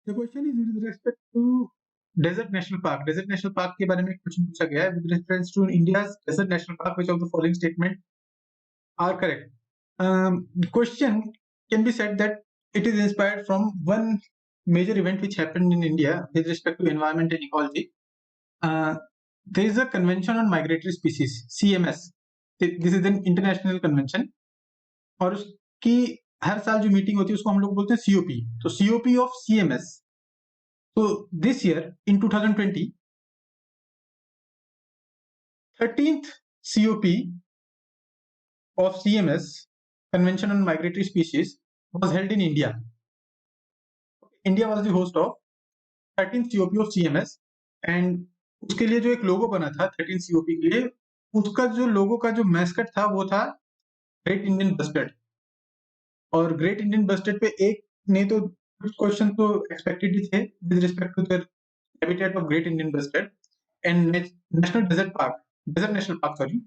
The question is with respect to Desert National Park. Desert National Park के बारे में question पूछा गया है with reference to India's Desert National Park. Which of the following statement are correct? The question can be said that it is inspired from one major event which happened in India with respect to environment and ecology. There is a Convention on Migratory Species, CMS. This is an international convention और उसकी हर साल जो meeting होती है उसको हम लोग बोलते हैं COP. तो COP of CMS. So this year in 2020, 13th COP of CMS, Convention on Migratory Species, was held in India. India was the host of 13th COP of CMS and उसके लिए जो एक लोगो बना था 13th COP के लिए, उसका जो लोगो का जो मैस्कट था वो था ग्रेट इंडियन बस्टर्ड. और ग्रेट इंडियन बस्टर्ड पे एक नहीं तो कुछ क्वेश्चन तो एक्सपेक्टेड ही थे with respect to the habitat of great Indian bustard. And national desert park, desert national park sorry,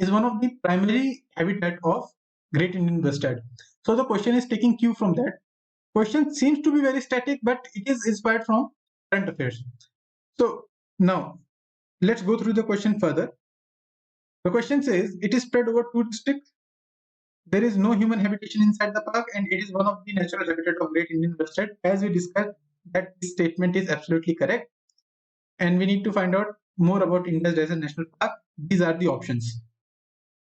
is one of the primary habitat of great Indian bustard. So the question is taking cue from that. Question seems to be very static, but it is inspired from current affairs. So now let's go through the question further. The question says it is spread over 2 districts. There is no human habitation inside the park and it is one of the natural habitat of great Indian bustard. As we discussed, that this statement is absolutely correct and we need to find out more about India's Desert National Park. These are the options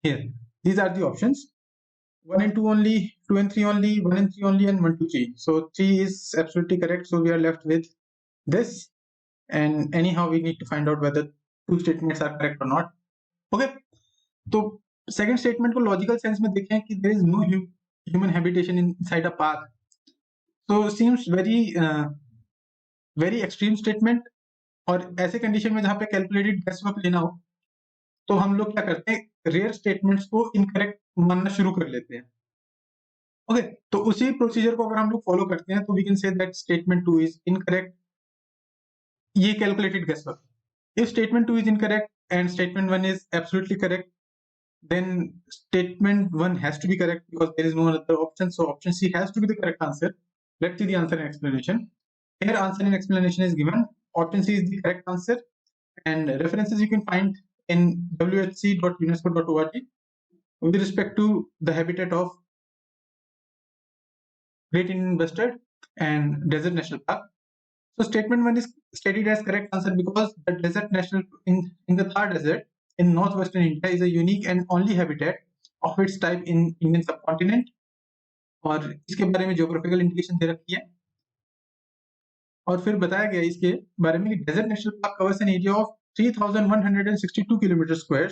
here. These are the options: 1 and 2 only, 2 and 3 only, 1 and 3 only, and 1 to 3. So 3 is absolutely correct. So we are left with this, and anyhow we need to find out whether 2 statements are correct or not. Okay. So second statement को logical sense में देखें कि there is no human habitation inside a park. So seems very extreme statement. और ऐसे condition में जहाँ पे calculated guess work लेना हो तो हम लोग क्या करते हैं, रेयर स्टेटमेंट्स को इनकरेक्ट मानना शुरू कर लेते हैं. ओके, तो उसी प्रोसीजर को अगर हम लोग फॉलो करते हैं तो we can say that statement 2 is incorrect. ये calculated guess work. If statement 2 is incorrect and statement 1 is absolutely correct, then statement 1 has to be correct because there is no other option. So option C has to be the correct answer. Let's see the answer and explanation. Here answer and explanation is given. Option C is the correct answer and references you can find in whc.unesco.org with respect to the habitat of Great Indian Bustard and Desert National Park. So statement 1 is stated as correct answer because the Desert National in the Thar Desert in northwestern India is a unique and only habitat of its type in Indian subcontinent. और इसके बारे में geographical indication दे रखी है और फिर बताया गया इसके बारे में कि desert national park covers an area of 3162 kilometer square,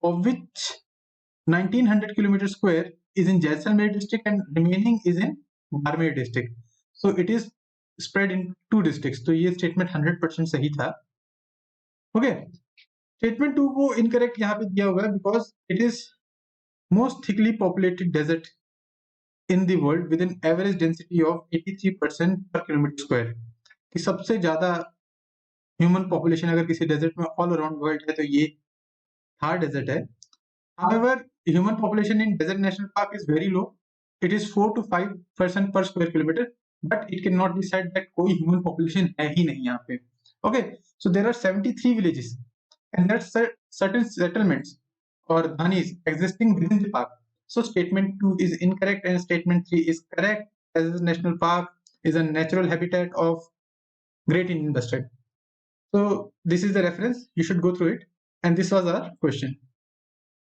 of which 1900 kilometer square is in Jaisalmer district and remaining is in Barmer district. So it is spread in 2 districts. तो ये statement 100% सही था. Okay. Statement 2 को incorrect यहाँ पे दिया हुआ है because it is most thickly populated desert in the world with an average density of 83% per kilometer square. कि सबसे ज्यादा ह्यूमन पॉपुलेशन अगर किसी डेजर्ट में ऑल अराउंड वर्ल्ड है तो ये थार डेजर्ट है. However, human population in Desert National Park is very low. It is 4 to 5% per square kilometer, but it cannot be said that कोई human population है ही नहीं यहाँ पे. Okay, so there are 73 villages and there are certain settlements or dhanis existing within the park. So statement 2 is incorrect and statement 3 is correct. Desert National Park is a natural habitat of Great Indian Bustard. So this is the reference. You should go through it. And this was our question.